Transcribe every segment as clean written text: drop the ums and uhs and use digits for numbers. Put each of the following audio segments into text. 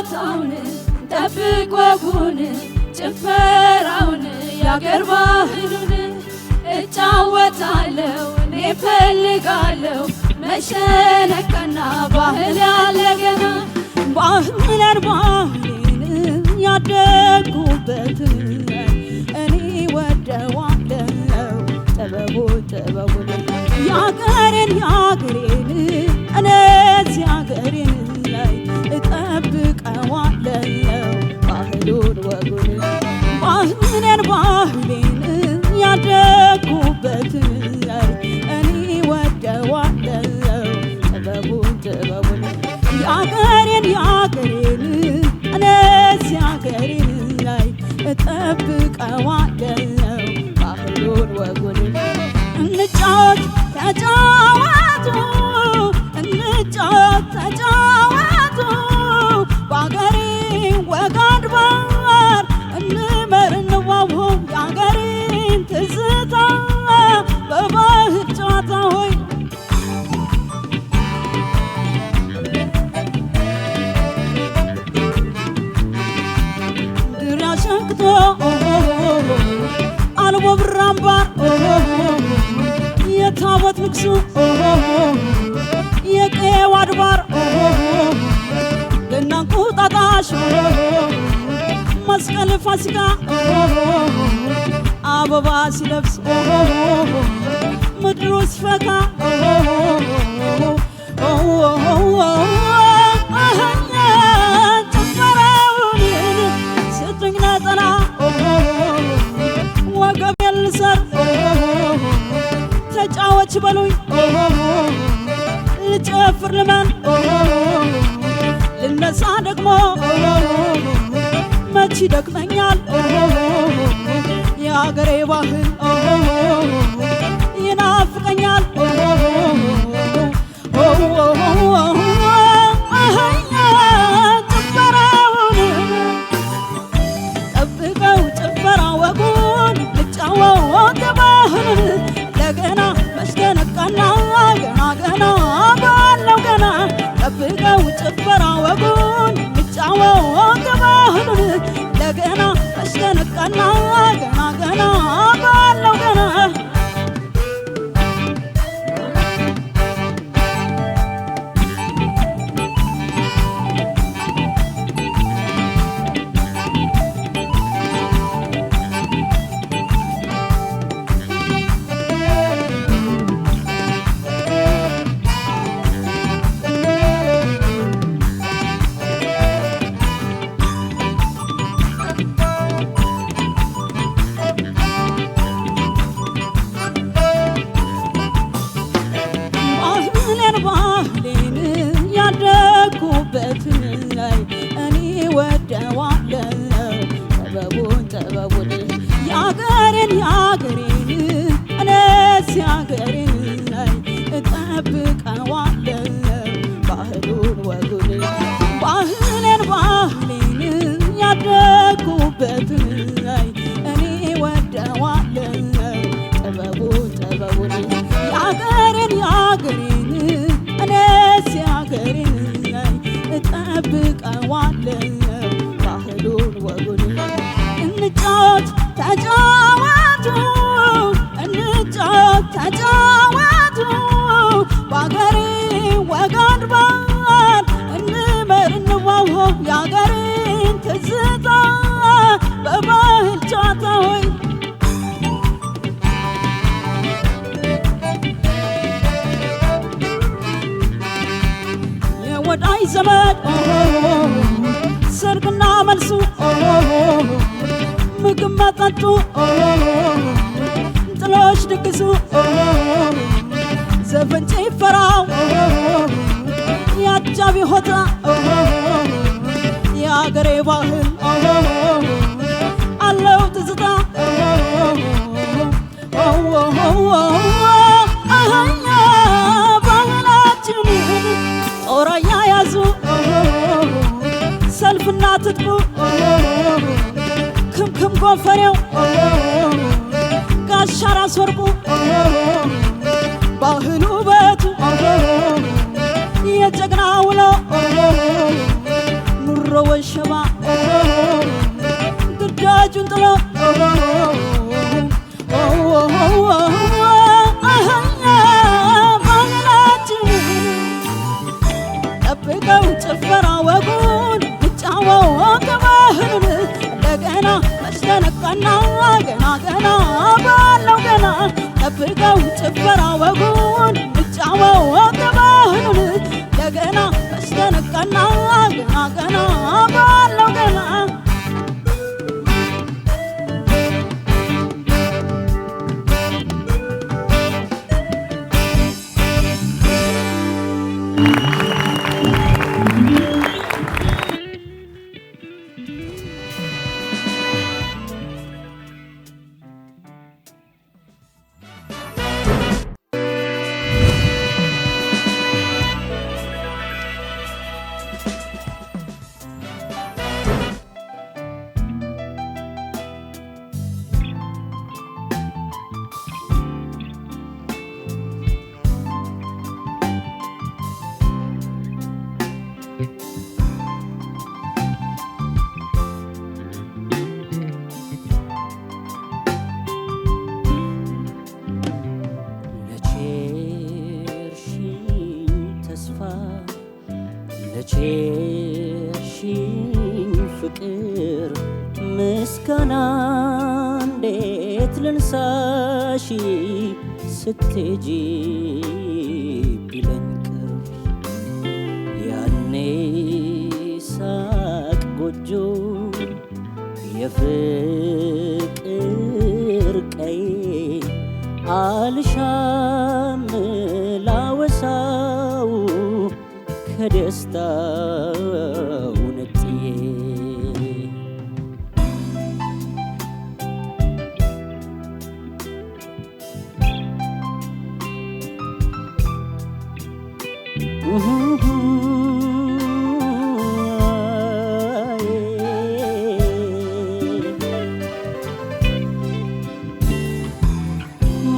ጨዋታውን ጠብቅ ወጉን ጭፈራውን ያገር ባህሉን እጫወታለሁ እኔ ፈልጋለሁ መሸነቀና ባህል ያለገና ባህልን ባህሌን ያደጉበትን እኔ ወደዋለሁ ጥበቡን ያገሬን እነዚህ ያገሬን ላይ እጠብቀዋለሁ ባህሉን ወጉን ባህሌን ያደጉበትን እኔ ወደዋለሁ ጥበቡን ያገሬን እነዚህ ያገሬን ላይ እጠብቀዋለሁ ባህሉን ወጉን እንጫወት ተጫወቱ በአገሬ ወግ አድባር እንመር እንዋብሆ የአገሬን ትዝታ በባህል ጨዋታ ሆይ ድር ያሸንክቶ አልቦ ብራምባር የታቦት ንግሱ የቀየው አድባር ገና እንቁጣጣሽ መስቀል ፋሲካ አበባ ሲለብስ ምድሩ ሲፈካ ጭፈራውን ስጡኝ ነጠላ ወገቤን ልሰር ተጫወች በሉኝ ልጨፍር ልመን ልነሳ ደግሞ መች ይደክመኛል የአገሬ ባህል ይናፍቀኛል ጭፈራውን ጠብቀው ጭፈራ ወጉን ልጫወት ባህልን ለገና መስገነቃና ገና ባለው ገና ጠብቀው ጭፈራ ወጉን ልጫወት ባህሉን ለገና መስገነቃና ገና ባለው ገና ባህሌን ያደኩበትን ላይ እኔ ወደዋለሁ ጥበቡን ያገሬን እነዚህ ያገሬን ላይ እጠብቀዋለሁ ባህሉን ወጉን ባህሌን ያደኩበትን ላይ እኔ ወደዋለሁ ጥበቡን ያገሬን እነዚህ ያገሬን ላይ እጠብቀዋለሁ ባህሉን ወጉን እንጫወት ተጫወቱ በአገሬ ወግ አድባር እንመር እንዋብሆ የአገሬን ትዝታ በባህል ጨዋታ ሆይ ወዳይ ዘመድ ሰርግና መልሱ ምግብ መጠጡ ጥሎሽ ድግሱ ዘፈን ጭፈራው ያጃቢ ሆታ የአገሬ ባህል አለው ትዝታ ባህላችንን ጦረኛ ያዙ ሰልፍና ትጥቁ ክምክም ጎፈሬው ጋሻ ራስ ወርቁ ባህሉ ውበቱ የጀግና ውሎ ኑሮ ባህላችን ጥሎ ባህላችን ጠብቀው ጭፈራ ወጉን ይጫወቱ ባህሉን እንደገና መሽተነቀና ገና ገና ባለው ገና ጠብቀው ጭፈራ ወጉን ይጫወቱ ባህሉን እንደገና መሽተነቀና ገና ገና ባለው ገና ለቸርሽኝ ፍቅር ምስጋና እንዴት ልንሳሽ ስትሄጂ ቢለኝ ቅር ያኔ ሳቅ ጎጆ የፍቅር ቀይ አልሻም ላወሳው ከደስታው ነጥዬ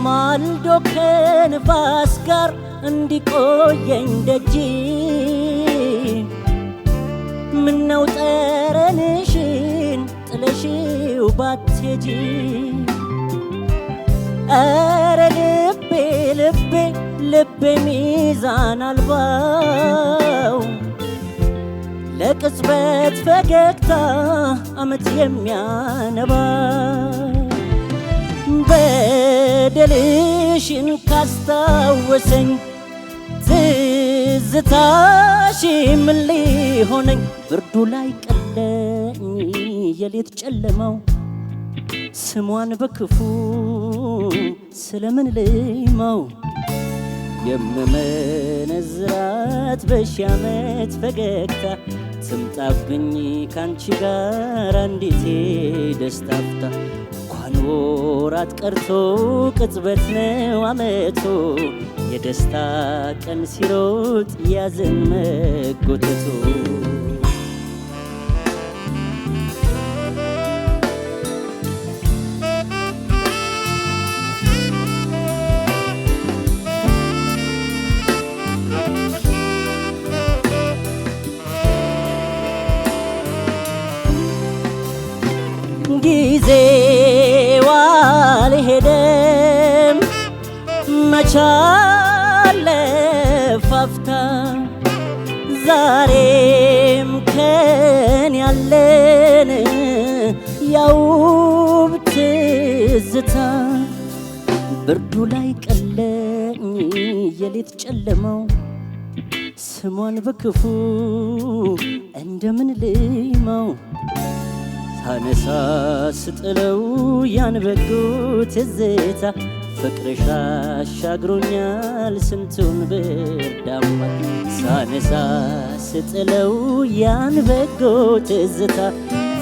ማልዶ ከንፋስ ጋር እንዲቆየኝ ደጅ ምነው ጠረንሽን ጥለሽው ባትሄጂ ኧረ ልቤ ልቤ ልቤ ሚዛን አልባው ለቅጽበት ፈገግታ ዓመት የሚያነባ በደልሽን ካስታወሰኝ ትዝታሽ ምን ሊሆነኝ ብርዱ ላይ ቀለኝ የሌት ጨለማው ስሟን በክፉ ስለምን ልይመው የምመነዝራት በሺህ ዓመት ፈገግታ ትምጣብኝ ካንቺ ጋር አንዲቴ ደስታ አፍታ እንኳን ወራት ቀርቶ ቅጽበት ነው ዓመቱ የደስታ ቀን ሲሮጥ ያዘን መጎተቱ ጊዜው አልሄደም መች አለፈ አፍታ ዛሬም ከኔ ያለን ያውብ ትዝታ ብርዱ ላይ ቀለኝ የሌት ጨለማው ስሟን በክፉ እንደምን ልይመው ሳነሳ ስጥለው ያን በጎ ትዝታ ፍቅርሽ አሻግሮኛል ስንቱን ብርዳማ ሳነሳ ስጥለው ያን በጎ ትዝታ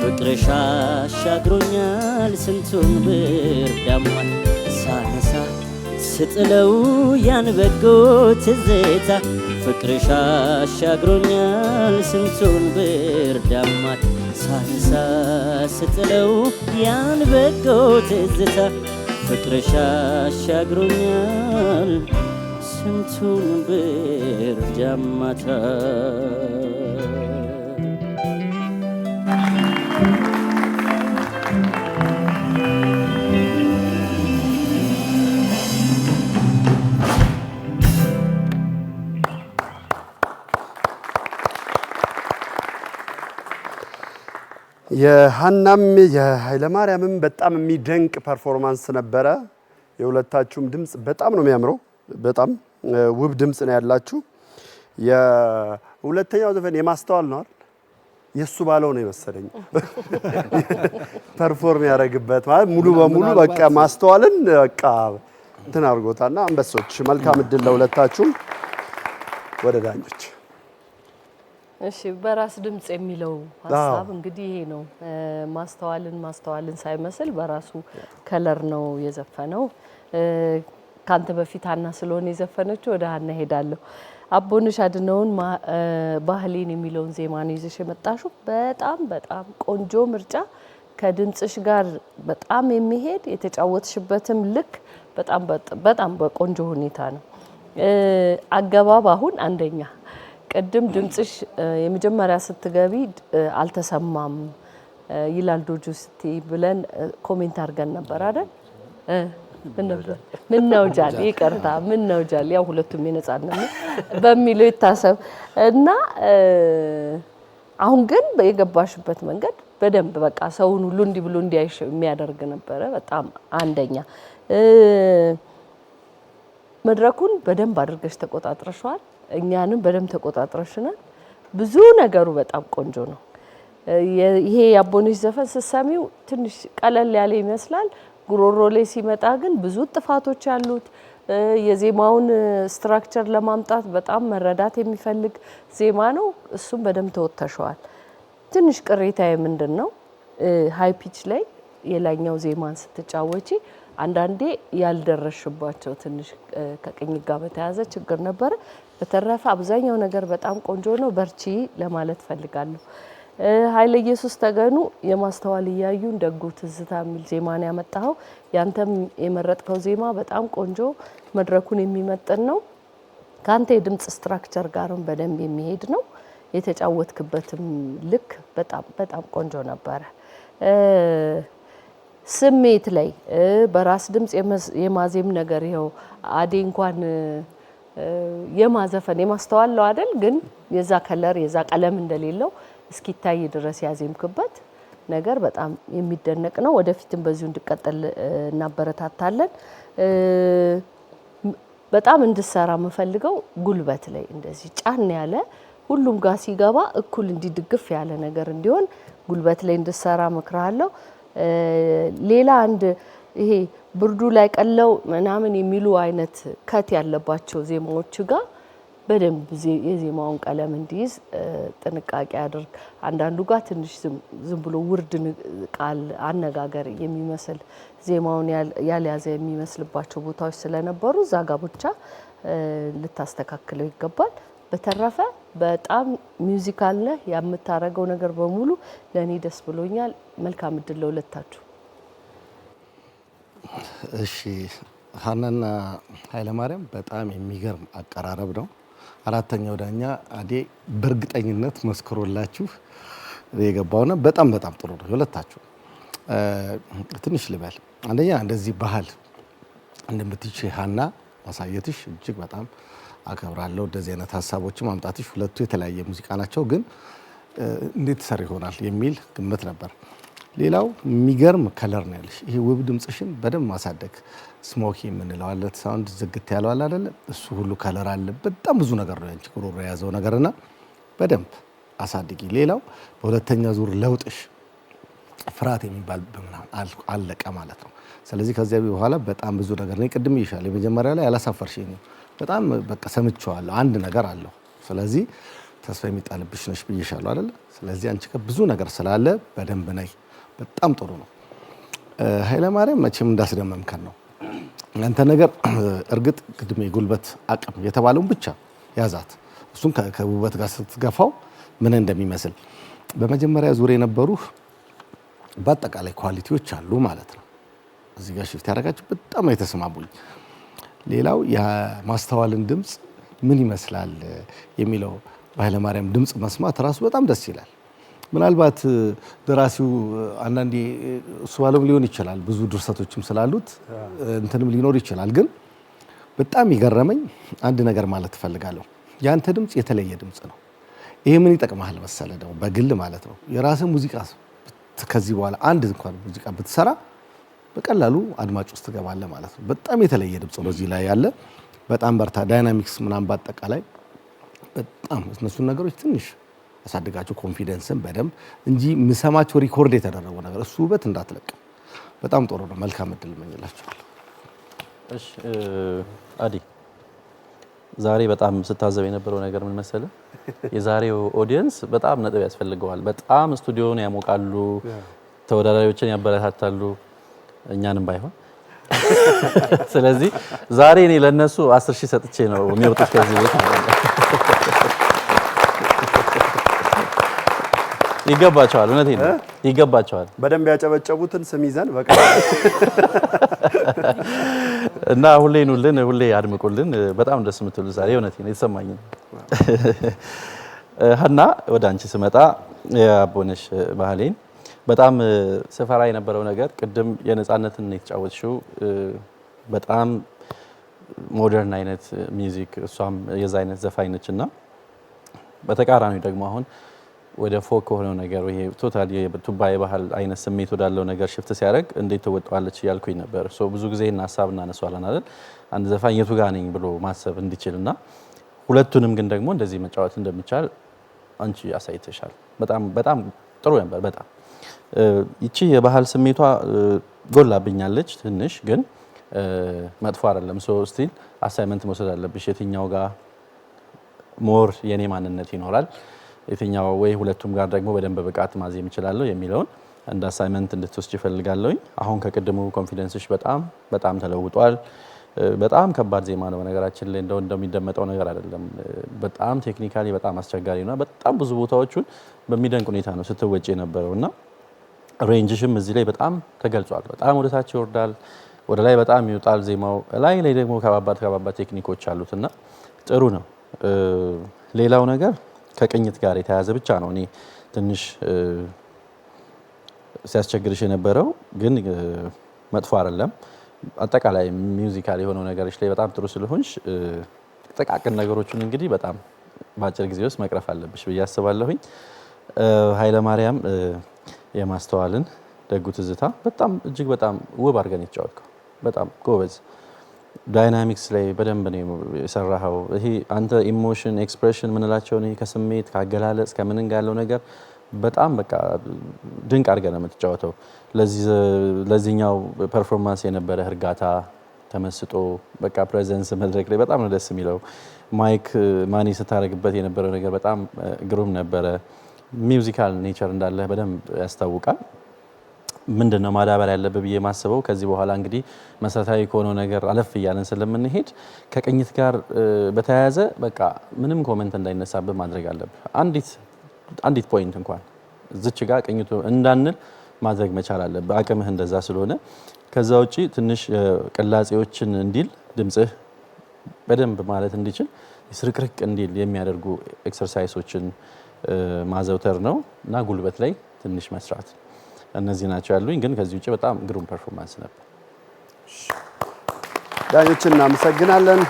ፍቅርሽ አሻግሮኛል ስንቱን ብርዳማ ሳነሳ ስጥለው ያን በጎ ትዝታ ፍቅርሽ አሻግሮኛል ስንቱን ብርዳማ ሳነሳ ስጥለው ያን በጎ ትዝታ ፍቅርሽ አሻግሮኛል ስንቱን ብርዳማታ የሃናም የኃይለማርያምም በጣም የሚደንቅ ፐርፎርማንስ ነበረ። የሁለታችሁም ድምጽ በጣም ነው የሚያምረው። በጣም ውብ ድምጽ ነው ያላችሁ። የሁለተኛው ዘፈን የማስተዋል ነው አይደል? የሱ ባለው ነው የመሰለኝ ፐርፎርም ያደርግበት ማለት ሙሉ በሙሉ በቃ ማስተዋልን በቃ እንትን አድርጎታልና አንበሶች መልካም እድል ለሁለታችሁም። ወደ ዳኞች እሺ በራስ ድምጽ የሚለው ሐሳብ እንግዲህ ይሄ ነው። ማስተዋልን ሳይመስል በራሱ ከለር ነው የዘፈነው። ካንተ በፊት ሀና ስለሆነ የዘፈነችው ወደ ሀና ሄዳለሁ። አቦነሽ አድነውን ባህሌን የሚለውን ዜማ ነው ይዘሽ የመጣሽው። በጣም በጣም ቆንጆ ምርጫ ከድምጽሽ ጋር በጣም የሚሄድ የተጫወትሽበትም ልክ በጣም በቆንጆ ሁኔታ ነው። አገባብ አሁን አንደኛ ቅድም ድምጽሽ የመጀመሪያ ስትገቢ አልተሰማም ይላል ዶጆ ስቲ ብለን ኮሜንት አድርገን ነበር አይደል? ምን ነው ጃል ይቅርታ፣ ምን ነው ጃል ያው ሁለቱም የነጻነት በሚለው ይታሰብ እና አሁን ግን የገባሽበት መንገድ በደንብ በቃ ሰውን ሁሉ እንዲህ ብሎ እንዲያይሽ የሚያደርግ ነበረ። በጣም አንደኛ መድረኩን በደንብ አድርገሽ ተቆጣጥረሻል። እኛንም በደንብ ተቆጣጥረሽናል። ብዙ ነገሩ በጣም ቆንጆ ነው። ይሄ የአቦነሽ ዘፈን ስትሰሚው ትንሽ ቀለል ያለ ይመስላል። ጉሮሮ ላይ ሲመጣ ግን ብዙ ጥፋቶች ያሉት የዜማውን ስትራክቸር ለማምጣት በጣም መረዳት የሚፈልግ ዜማ ነው። እሱም በደንብ ተወተሸዋል። ትንሽ ቅሬታዬ ምንድነው ሃይ ፒች ላይ የላይኛው ዜማን ስትጫወቺ አንዳንዴ ያልደረሽባቸው ትንሽ ከቅኝ ጋር በተያያዘ ችግር ነበር። በተረፈ አብዛኛው ነገር በጣም ቆንጆ ነው። በርቺ ለማለት ፈልጋለሁ። ኃይለ ኢየሱስ ተገኑ የማስተዋል እያዩ ደጉ ትዝታ የሚል ዜማን ያመጣው ያንተም የመረጥከው ዜማ በጣም ቆንጆ መድረኩን የሚመጥን ነው። ካንተ የድምጽ ስትራክቸር ጋርም በደንብ የሚሄድ ነው። የተጫወትክበትም ልክ በጣም ቆንጆ ነበረ። ስሜት ላይ በራስ ድምጽ የማዜም ነገር ይኸው አዴ እንኳን የማዘፈን የማስተዋል ነው አይደል? ግን የዛ ከለር የዛ ቀለም እንደሌለው እስኪታይ ድረስ ያዜምክበት ነገር በጣም የሚደነቅ ነው። ወደፊትም በዚሁ እንድቀጥል እናበረታታለን። በጣም እንድሰራ የምፈልገው ጉልበት ላይ እንደዚህ ጫን ያለ ሁሉም ጋር ሲገባ እኩል እንዲድግፍ ያለ ነገር እንዲሆን ጉልበት ላይ እንድሰራ እመክራለሁ። ሌላ አንድ ይሄ ብርዱ ላይ ቀለው ምናምን የሚሉ አይነት ከት ያለባቸው ዜማዎች ጋር በደንብ የዜማውን ቀለም እንዲይዝ ጥንቃቄ አድርግ። አንዳንዱ ጋር ትንሽ ዝም ብሎ ውርድ ቃል አነጋገር የሚመስል ዜማውን ያልያዘ የሚመስልባቸው ቦታዎች ስለነበሩ እዛ ጋር ብቻ ልታስተካክለው ይገባል። በተረፈ በጣም ሚውዚካል ነህ። የምታረገው ነገር በሙሉ ለኔ ደስ ብሎኛል። መልካም እድል ለሁለታችሁ። እሺ ሀናና ኃይለማርያም በጣም የሚገርም አቀራረብ ነው። አራተኛው ዳኛ አዴ በእርግጠኝነት መስክሮላችሁ የገባውና በጣም ጥሩ ነው ሁለታችሁ። ትንሽ ልበል አንደኛ እንደዚህ ባህል እንደምትችይ ሀና ማሳየትሽ እጅግ በጣም አከብራለሁ። እንደዚህ አይነት ሀሳቦችን ማምጣትሽ ሁለቱ የተለያየ ሙዚቃ ናቸው፣ ግን እንዴት ሰር ይሆናል የሚል ግምት ነበር። ሌላው የሚገርም ከለር ነው ያለሽ። ይሄ ውብ ድምጽሽን በደንብ ማሳደግ ስሞኪ የምንለው አለ፣ ሳውንድ ዝግት ያለው አለ አይደለ? እሱ ሁሉ ከለር አለ። በጣም ብዙ ነገር ነው ያንቺ ጉሮሮ የያዘው ነገርና በደንብ አሳድጊ። ሌላው በሁለተኛ ዙር ለውጥሽ ፍርሃት የሚባል አለቀ ማለት ነው። ስለዚህ ከዚያ በኋላ በጣም ብዙ ነገር ነው። ቅድም ይሻል የመጀመሪያ ላይ ያላሳፈርሽኝ በጣም በቃ ሰምቼዋለሁ። አንድ ነገር አለው። ስለዚህ ተስፋ የሚጣልብሽ ነሽ ብዬሻለሁ አይደለ? ስለዚህ አንቺ ብዙ ነገር ስላለ በደንብ ነይ። በጣም ጥሩ ነው። ኃይለማርያም መቼም እንዳስደመምከን ነው አንተ ነገር። እርግጥ ቅድም የጉልበት አቅም የተባለውን ብቻ ያዛት። እሱን ከውበት ጋር ስትገፋው ምን እንደሚመስል በመጀመሪያ ዙር የነበሩ በአጠቃላይ ኳሊቲዎች አሉ ማለት ነው። እዚህ ጋር ሽፍት ያደረጋችሁ በጣም የተስማሙኝ። ሌላው የማስተዋልን ድምጽ ምን ይመስላል የሚለው በኃይለማርያም ድምጽ መስማት ራሱ በጣም ደስ ይላል። ምናልባት ደራሲው አንዳንዴ እሱ ባለም ሊሆን ይችላል፣ ብዙ ድርሰቶችም ስላሉት እንትንም ሊኖር ይችላል። ግን በጣም ይገረመኝ አንድ ነገር ማለት እፈልጋለሁ። ያንተ ድምጽ የተለየ ድምጽ ነው። ይሄ ምን ይጠቅማል መሰለ ደግሞ በግል ማለት ነው የራስህ ሙዚቃ ከዚህ በኋላ አንድ እንኳን ሙዚቃ ብትሰራ በቀላሉ አድማጭ ውስጥ ትገባለህ ማለት ነው። በጣም የተለየ ድምጽ ነው እዚህ ላይ ያለ። በጣም በርታ ዳይናሚክስ ምናምን በአጠቃላይ በጣም እነሱን ነገሮች ትንሽ አሳድጋቸው ኮንፊደንስን በደንብ እንጂ ምሰማቸው ሪኮርድ የተደረገው ነገር እሱ ውበት እንዳትለቅ። በጣም ጥሩ ነው። መልካም እድል እመኝላችኋለሁ። እሺ አዲ ዛሬ በጣም ስታዘብ የነበረው ነገር ምን መሰለህ? የዛሬው ኦዲየንስ በጣም ነጥብ ያስፈልገዋል። በጣም ስቱዲዮውን ያሞቃሉ፣ ተወዳዳሪዎችን ያበረታታሉ፣ እኛንም ባይሆን። ስለዚህ ዛሬ እኔ ለነሱ 10,000 ሰጥቼ ነው የሚወጡት ከዚህ ቤት ማለት ነው። ይገባቸዋል። እውነቴን ነው፣ ይገባቸዋል። በደንብ ያጨበጨቡትን ስም ይዘን በቃ እና ሁሌ ኑልን፣ ሁሌ አድምቁልን። በጣም ደስ የምትሉ ዛሬ እውነቴን ነው የተሰማኝ። ሀና ወደ አንቺ ስመጣ የአቦነሽ ባህሌን በጣም ስፈራ የነበረው ነገር ቅድም የነጻነትን የተጫወትሽው በጣም ሞደርን አይነት ሚውዚክ እሷም የዛ አይነት ዘፋኝ ነችና በተቃራኒው ደግሞ አሁን ወደ ፎክ ሆነው ነገር ይሄ ቶታሊ የቱባ የባህል አይነት ስሜት ወዳለው ነገር ሽፍት ሲያደርግ እንዴት ተወጣዋለች ያልኩኝ ነበር። ሶ ብዙ ጊዜ እና ሐሳብ እናነሳዋለን አይደል? አንድ ዘፋኝ የቱ ጋር ነኝ ብሎ ማሰብ እንዲችልና ሁለቱንም ግን ደግሞ እንደዚህ መጫወት እንደሚቻል አንቺ አሳይተሻል። በጣም ጥሩ ነበር። በጣም ይቺ የባህል ስሜቷ ጎላብኛለች ትንሽ፣ ግን መጥፎ አይደለም። ሶ ስቲል አሳይመንት መውሰድ አለብሽ። የትኛው ጋር ሞር የኔ ማንነት ይኖራል፣ የትኛው ወይ ሁለቱም ጋር ደግሞ በደንብ ብቃት ማዜም እችላለሁ የሚለውን እንደ አሳይመንት እንድትወስጂ እፈልጋለሁኝ። አሁን ከቅድሙ ኮንፊደንስሽ በጣም ተለውጧል። በጣም ከባድ ዜማ ነው በነገራችን ላይ እንደሚደመጠው ነገር አይደለም። በጣም ቴክኒካሊ በጣም አስቸጋሪ ነው። በጣም ብዙ ቦታዎቹን በሚደንቅ ሁኔታ ነው ስትወጪ የነበረውና ሬንጅሽም እዚህ ላይ በጣም ተገልጿል። በጣም ወደ ታች ይወርዳል፣ ወደ ላይ በጣም ይወጣል ዜማው። ላይ ደግሞ ከባባድ ቴክኒኮች አሉትና ጥሩ ነው። ሌላው ነገር ከቅኝት ጋር የተያያዘ ብቻ ነው እኔ ትንሽ ሲያስቸግርሽ የነበረው፣ ግን መጥፎ አይደለም። አጠቃላይ ሚውዚካል የሆነው ነገሮች ላይ በጣም ጥሩ ስለሆንሽ ጥቃቅን ነገሮችን እንግዲህ በጣም በአጭር ጊዜ ውስጥ መቅረፍ አለብሽ ብዬ አስባለሁኝ። ኃይለማርያም የማስተዋልን ደጉ ትዝታ በጣም እጅግ በጣም ውብ አድርገን የተጫወትከው በጣም ጎበዝ። ዳይናሚክስ ላይ በደንብ ነው የሰራኸው። ይሄ አንተ ኢሞሽን ኤክስፕሬሽን ምንላቸው ነው ከስሜት ካገላለጽ ከምንን ጋር ያለው ነገር በጣም በቃ ድንቅ አድርገህ ነው የምትጫወተው። ለዚህኛው ፐርፎርማንስ የነበረ እርጋታ፣ ተመስጦ፣ በቃ ፕሬዘንስ መድረክ ላይ በጣም ነው ደስ የሚለው። ማይክ ማኒ ስታደርግበት የነበረው ነገር በጣም ግሩም ነበረ። ሚውዚካል ኔቸር እንዳለ በደንብ ያስታውቃል። ምንድነው ማዳበር ያለበት ብዬ ማስበው ከዚህ በኋላ እንግዲህ መሰረታዊ ከሆነው ነገር አለፍ እያለን ስለምንሄድ ከቅኝት ጋር በተያያዘ በቃ ምንም ኮሜንት እንዳይነሳብህ ማድረግ አለብህ። አንዲት ፖይንት እንኳን እዚች ጋር ቅኝቱ እንዳንል ማድረግ መቻል አለብህ። አቅምህ እንደዛ ስለሆነ ከዛ ውጪ ትንሽ ቅላጼዎችን እንዲል ድምጽህ በደንብ ማለት እንዲችል ስርቅርቅ እንዲል የሚያደርጉ ኤክሰርሳይሶችን ማዘውተር ነው እና ጉልበት ላይ ትንሽ መስራት። እነዚህ ናቸው ያሉኝ። ግን ከዚህ ውጪ በጣም ግሩም ፐርፎርማንስ ነበር። ዳኞችን እናመሰግናለን።